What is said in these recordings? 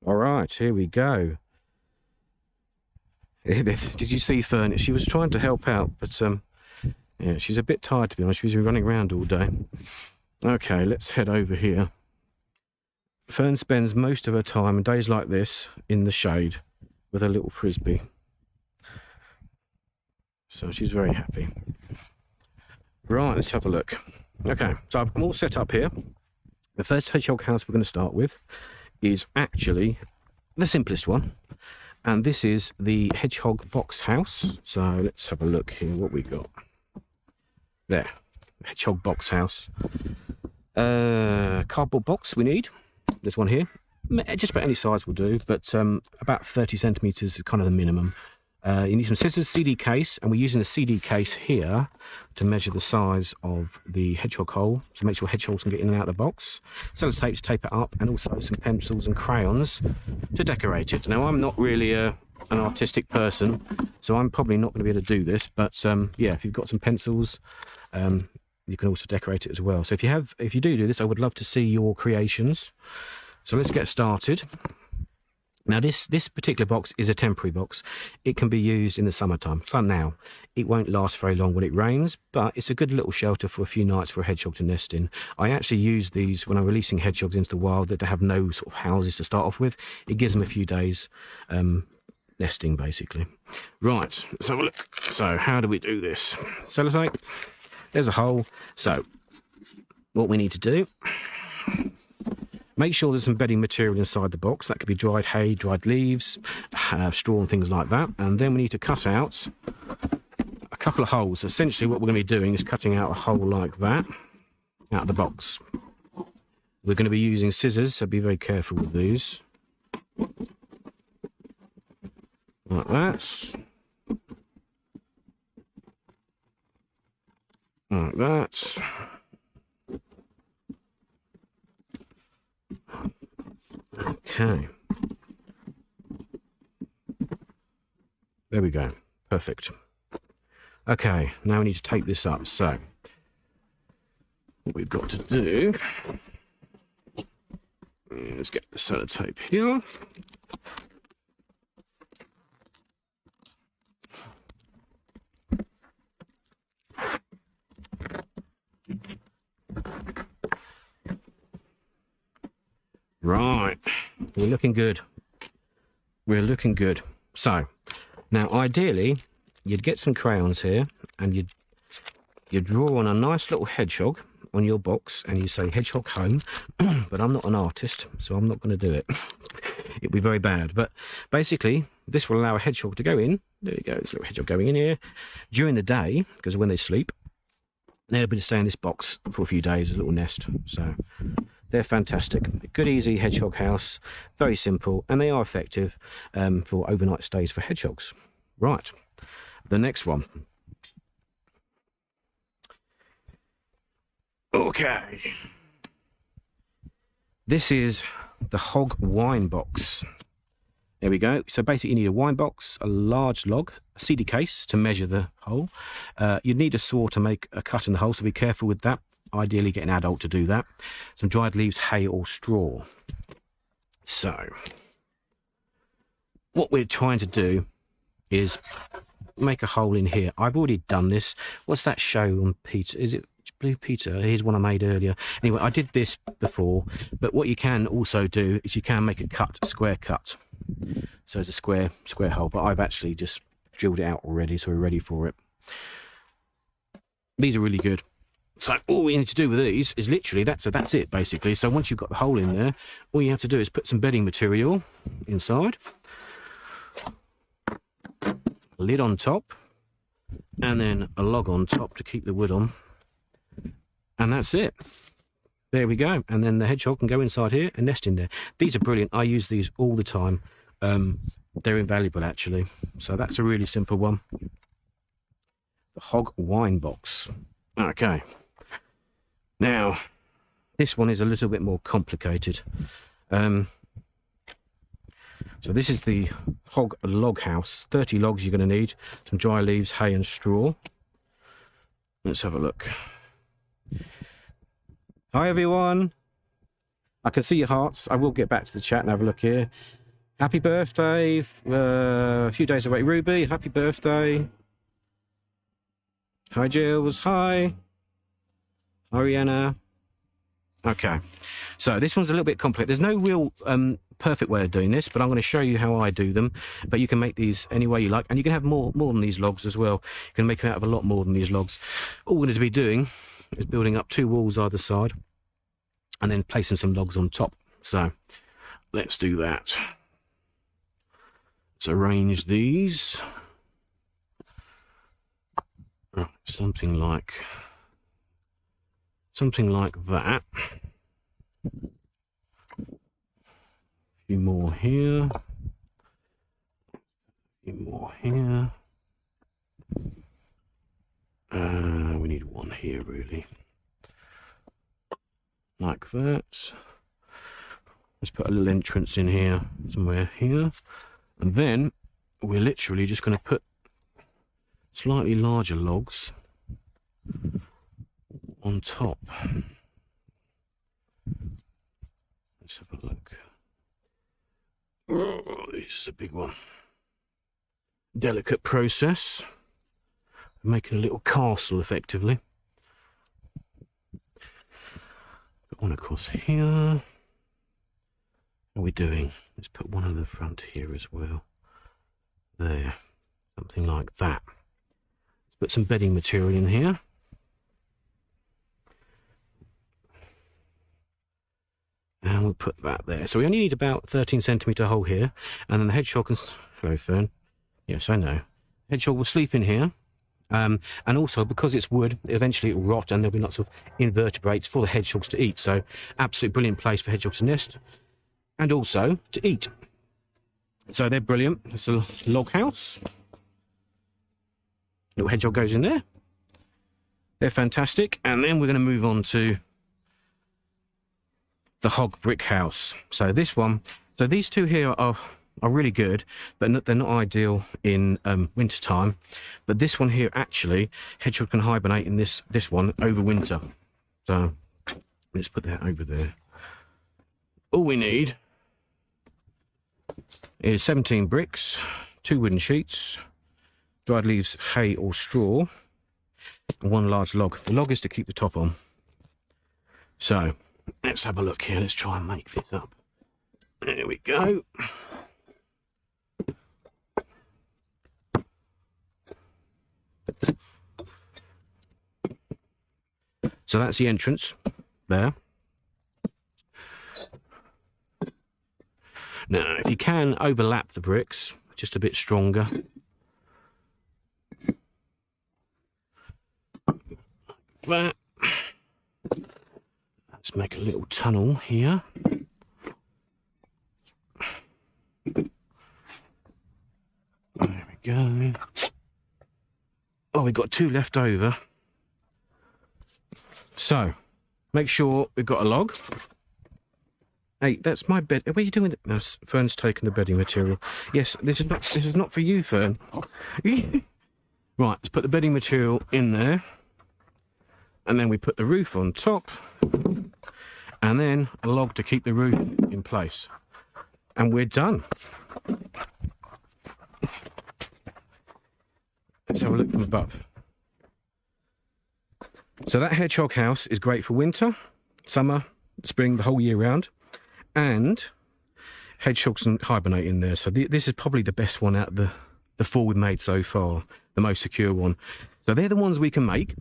All right, here we go. Did you see Fern? She was trying to help out, but yeah, she's a bit tired, to be honest. She's been running around all day. Okay, let's head over here. Fern spends most of her time on days like this in the shade with her little frisbee. So she's very happy. Right, let's have a look. Okay, so I'm all set up here. The first hedgehog house we're going to start with is actually the simplest one. And this is the hedgehog box house. So let's have a look here what we got. There, hedgehog box house. Cardboard box we need. There's one here. Just about any size will do, but about 30 centimetres is kind of the minimum. You need some scissors, CD case, and we're using a CD case here to measure the size of the hedgehog hole, to make sure hedgehogs can get in and out of the box. Sellotape to tape it up, and also some pencils and crayons to decorate it. Now, I'm not really an artistic person, so I'm probably not going to be able to do this, but yeah, if you've got some pencils, you can also decorate it as well. So if you do this, I would love to see your creations. So let's get started. Now this particular box is a temporary box. It can be used in the summertime. So now, it won't last very long when it rains, but it's a good little shelter for a few nights for a hedgehog to nest in. I actually use these when I'm releasing hedgehogs into the wild that have no sort of houses to start off with. It gives them a few days nesting, basically. Right, let's have a look. So how do we do this? Sellotape. There's a hole. So what we need to do, make sure there's some bedding material inside the box. That could be dried hay, dried leaves, straw and things like that. And then we need to cut out a couple of holes. Essentially what we're going to be doing is cutting out a hole like that out of the box. We're going to be using scissors, so be very careful with these. Like that. Like that. Okay. There we go. Perfect. Okay, now we need to tape this up. So, what we've got to do is get the sellotape here. Right, we're looking good. We're looking good. So, now ideally, you'd get some crayons here, and you'd draw on a nice little hedgehog on your box, and you say hedgehog home, but I'm not an artist, so I'm not going to do it. It'd be very bad. But basically, this will allow a hedgehog to go in. There you go, there's a little hedgehog going in here. During the day, because when they sleep, they'll be to stay in this box for a few days, a little nest. So they're fantastic. Good, easy hedgehog house, very simple, and they are effective for overnight stays for hedgehogs. Right, the next one. Okay. This is the hog wine box. There we go. So basically you need a wine box, a large log, a CD case to measure the hole. You'd need a saw to make a cut in the hole, so be careful with that. Ideally get an adult to do that. Some dried leaves, hay or straw. So, what we're trying to do is make a hole in here. I've already done this. What's that show on Peter? Is it Blue Peter? Here's one I made earlier. Anyway, I did this before, but what you can also do is you can make a square cut. So it's a square hole, but I've actually just drilled it out already, so we're ready for it. These are really good. So all we need to do with these is literally, that's it basically. So once you've got the hole in there, all you have to do is put some bedding material inside, lid on top, and then a log on top to keep the wood on. And that's it. There we go. And then the hedgehog can go inside here and nest in there. These are brilliant. I use these all the time. They're invaluable actually. So that's a really simple one. The hog wine box. Okay. Now, this one is a little bit more complicated. So this is the hog log house. 30 logs you're going to need. Some dry leaves, hay and straw. Let's have a look. Hi everyone. I can see your hearts. I will get back to the chat and have a look here. Happy birthday. A few days away, Ruby. Happy birthday. Hi, Jills. Hi. Ariana. Okay. So this one's a little bit complex. There's no real perfect way of doing this, but I'm going to show you how I do them. But you can make these any way you like, and you can have more than these logs as well. You can make them out of a lot more than these logs. All we're going to be doing is building up 2 walls either side, and then placing some logs on top. So let's do that. Let's arrange these. Right, something like that. A few more here. A few more here. We need one here, really. Like that. Let's put a little entrance in here, somewhere here. And then we're literally just going to put slightly larger logs on top. Let's have a look. Oh, this is a big one. Delicate process. Making a little castle, effectively. Put one across here. What are we doing? Let's put one at the front here as well. There. Something like that. Let's put some bedding material in here. And we'll put that there. So we only need about 13cm hole here. And then the hedgehog can... Hello, Fern. Yes, I know. Hedgehog will sleep in here. And also, because it's wood, eventually it will rot and there'll be lots of invertebrates for the hedgehogs to eat. So, absolutely brilliant place for hedgehogs to nest. And also to eat. So they're brilliant. It's a log house. Little hedgehog goes in there. They're fantastic. And then we're going to move on to the hog brick house. So this one, so these two here are really good, but they're not ideal in winter time. But this one here, actually, hedgehog can hibernate in this one over winter. So let's put that over there. All we need is 17 bricks, 2 wooden sheets, dried leaves, hay or straw, and 1 large log. The log is to keep the top on. So let's have a look here. Let's try and make this up. There we go. So that's the entrance there. Now, if you can overlap the bricks just a bit stronger. Like that. Let's make a little tunnel here. There we go. Oh, we've got 2 left over. So, make sure we've got a log. Hey, that's my bed. What are you doing? No, Fern's taken the bedding material. Yes, this is not for you, Fern. Right, let's put the bedding material in there. And then we put the roof on top. And then a log to keep the roof in place. And we're done. Let's have a look from above. So that hedgehog house is great for winter, summer, spring, the whole year round. And hedgehogs can hibernate in there. So this is probably the best one out of the 4 we've made so far, the most secure one. So they're the ones we can make.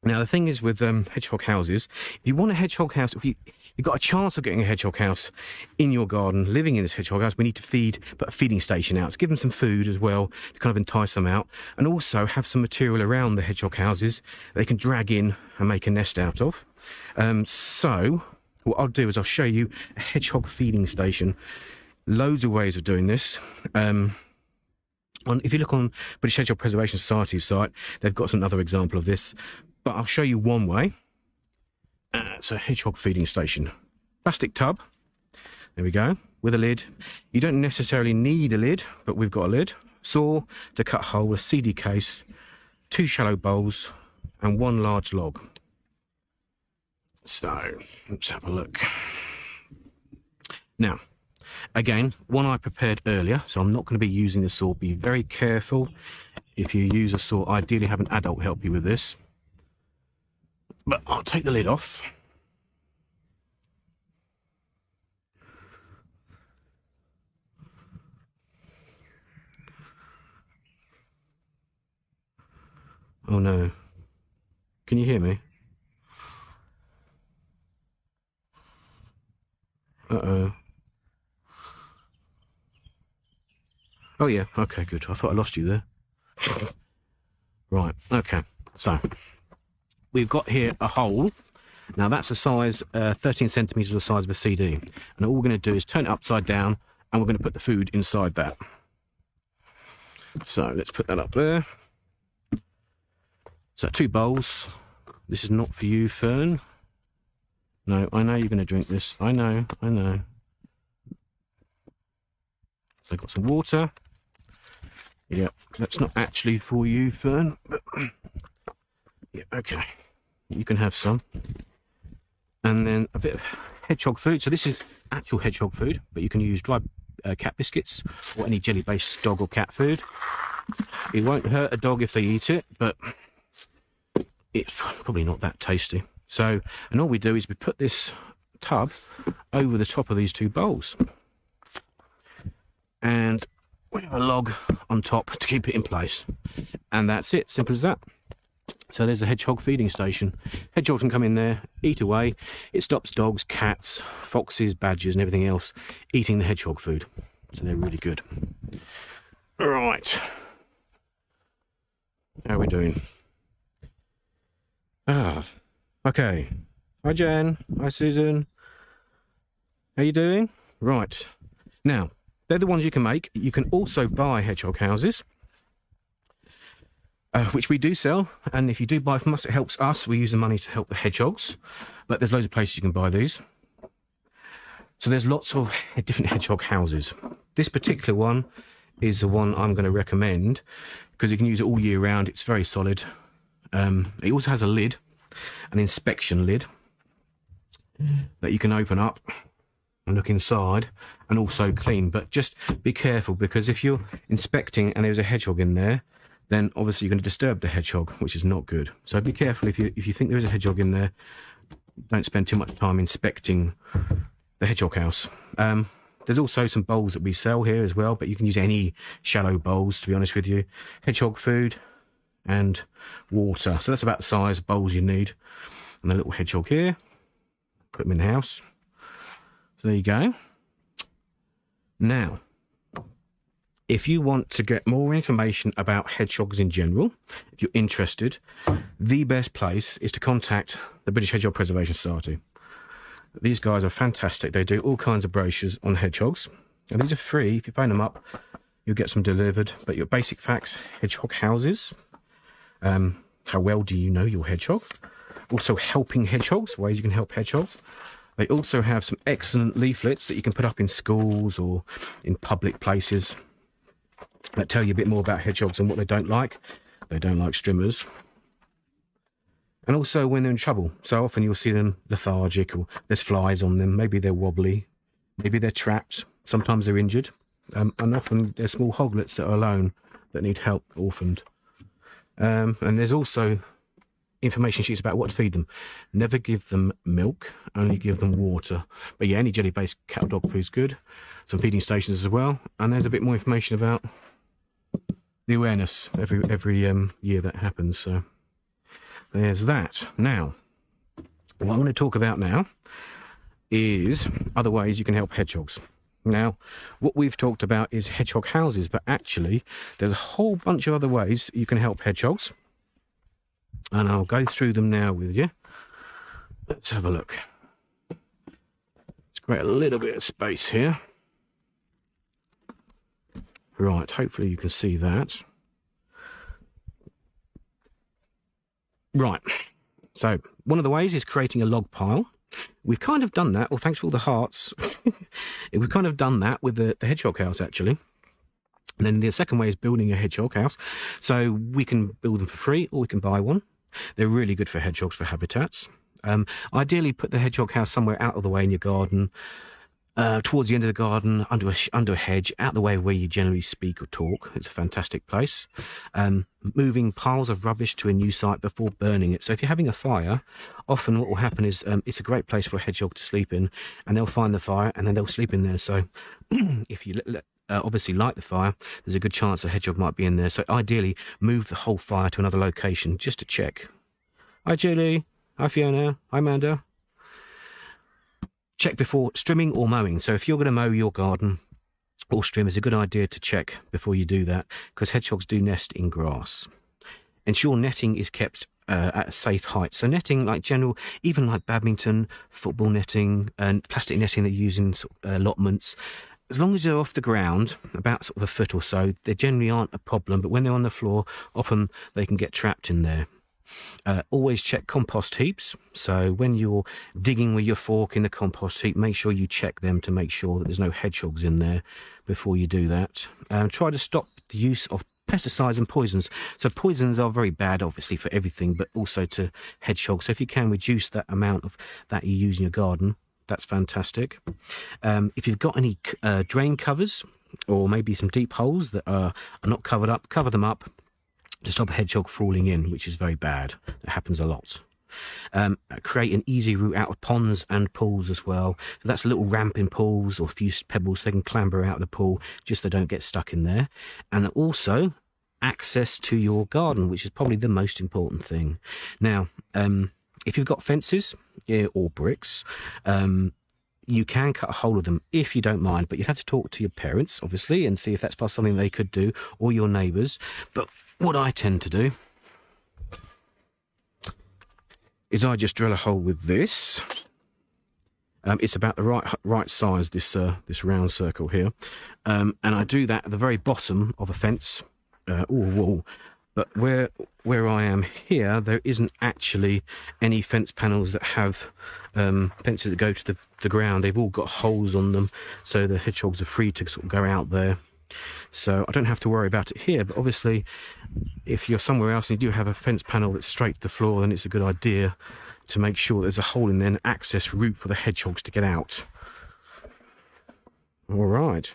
Now, the thing is with hedgehog houses, if you want a hedgehog house, if you've got a chance of getting a hedgehog house in your garden, living in this hedgehog house, we need to put a feeding station out. So give them some food as well to kind of entice them out. And also have some material around the hedgehog houses they can drag in and make a nest out of. So what I'll do is I'll show you a hedgehog feeding station. Loads of ways of doing this. If you look on British Hedgehog Preservation Society's site, they've got another example of this. But I'll show you one way. It's a hedgehog feeding station. Plastic tub. There we go. With a lid. You don't necessarily need a lid, but we've got a lid. Saw to cut a hole, a CD case, 2 shallow bowls, and 1 large log. So, let's have a look. Now, again, one I prepared earlier, so I'm not going to be using the saw. Be very careful if you use a saw. Ideally, have an adult help you with this. But I'll take the lid off. Oh no. Can you hear me? Uh-oh. Oh yeah, okay, good. I thought I lost you there. Right, okay. So, we've got here a hole. Now that's the size, 13 centimetres the size of a CD. And all we're going to do is turn it upside down and we're going to put the food inside that. So, let's put that up there. So 2 bowls. This is not for you, Fern. No, I know you're going to drink this. I know. So I've got some water. Yep, that's not actually for you, Fern. But yeah, okay. You can have some. And then a bit of hedgehog food. So this is actual hedgehog food, but you can use dry cat biscuits or any jelly-based dog or cat food. It won't hurt a dog if they eat it, but it's probably not that tasty. So, and all we do is we put this tub over the top of these 2 bowls. And we have a log on top to keep it in place. And that's it, simple as that. So there's a hedgehog feeding station. Hedgehogs can come in there, eat away. It stops dogs, cats, foxes, badgers and everything else eating the hedgehog food. So they're really good. Right. How are we doing? Okay. Hi Jen. Hi Susan. How you doing? Right. Now, they're the ones you can make. You can also buy hedgehog houses, which we do sell. And if you do buy from us, it helps us. We use the money to help the hedgehogs. But there's loads of places you can buy these. So there's lots of different hedgehog houses. This particular one is the one I'm going to recommend because you can use it all year round. It's very solid. It also has a lid, an inspection lid that you can open up and look inside and also clean. But just be careful, because if you're inspecting and there's a hedgehog in there, then obviously you're going to disturb the hedgehog, which is not good. So be careful if you think there is a hedgehog in there. Don't spend too much time inspecting the hedgehog house. There's also some bowls that we sell here as well, but you can use any shallow bowls, to be honest with you. Hedgehog food and water. So that's about the size of bowls you need. And the little hedgehog here. Put them in the house. So there you go. Now, if you want to get more information about hedgehogs in general, if you're interested, the best place is to contact the British Hedgehog Preservation Society. These guys are fantastic. They do all kinds of brochures on hedgehogs. And these are free. If you phone them up, you'll get some delivered. But your basic facts, hedgehog houses. How well do you know your hedgehog? Also helping hedgehogs, ways you can help hedgehogs. They also have some excellent leaflets that you can put up in schools or in public places that tell you a bit more about hedgehogs and what they don't like. They don't like strimmers. And also when they're in trouble. So often you'll see them lethargic, or there's flies on them. Maybe they're wobbly. Maybe they're trapped. Sometimes they're injured. And often they're small hoglets that are alone that need help, orphaned. And there's also information sheets about what to feed them. Never give them milk, only give them water. But yeah, any jelly-based cat or dog food is good. Some feeding stations as well. And there's a bit more information about the awareness every year that happens. So there's that. Now, what I'm going to talk about now is other ways you can help hedgehogs. Now, what we've talked about is hedgehog houses, but actually there's a whole bunch of other ways you can help hedgehogs. And I'll go through them now with you. Let's have a look. Let's create a little bit of space here. Right, hopefully you can see that. Right, so one of the ways is creating a log pile. We've kind of done that. Well, thanks for all the hearts. We've kind of done that with the hedgehog house, actually. And then the second way is building a hedgehog house. So we can build them for free, or we can buy one. They're really good for hedgehogs, for habitats. Ideally, put the hedgehog house somewhere out of the way in your garden. towards the end of the garden, under a hedge, out the way where you generally speak or talk. It's a fantastic place. Moving piles of rubbish to a new site before burning it. So if you're having a fire, often what will happen is it's a great place for a hedgehog to sleep in, and they'll find the fire and then they'll sleep in there. So if you obviously light the fire, there's a good chance a hedgehog might be in there. So ideally, move the whole fire to another location just to check. Hi Julie. Hi Fiona. Hi Amanda. Check before trimming or mowing. So if you're going to mow your garden or trim, it's a good idea to check before you do that, because hedgehogs do nest in grass. Ensure netting is kept at a safe height. So netting, like general, even like badminton, football netting, and plastic netting they use in allotments, as long as they're off the ground, about sort of a foot or so, they generally aren't a problem. But when they're on the floor, often they can get trapped in there. Always check compost heaps. So when you're digging with your fork in the compost heap, make sure you check them to make sure that there's no hedgehogs in there before you do that. Try to stop the use of pesticides and poisons. So poisons are very bad, obviously, for everything, but also to hedgehogs. So if you can reduce that amount of that you use in your garden, that's fantastic. If you've got any drain covers or maybe some deep holes that are not covered up, cover them up to stop a hedgehog falling in, which is very bad. That happens a lot. Create an easy route out of ponds and pools as well. So that's a little ramp in pools or a few pebbles so they can clamber out of the pool, just so they don't get stuck in there. And also access to your garden, which is probably the most important thing. Now, if you've got fences or bricks, you can cut a hole of them if you don't mind, but you'd have to talk to your parents, obviously, and see if that's something they could do, or your neighbours. But what I tend to do is I just drill a hole with this. It's about the right size, this round circle here, and I do that at the very bottom of a fence or a wall. But where I am here, there isn't actually any fence panels that have fences that go to the ground. They've all got holes on them, so the hedgehogs are free to sort of go out there. So I don't have to worry about it here. But obviously, if you're somewhere else and you do have a fence panel that's straight to the floor, then it's a good idea to make sure there's a hole in there, an access route for the hedgehogs to get out. All right.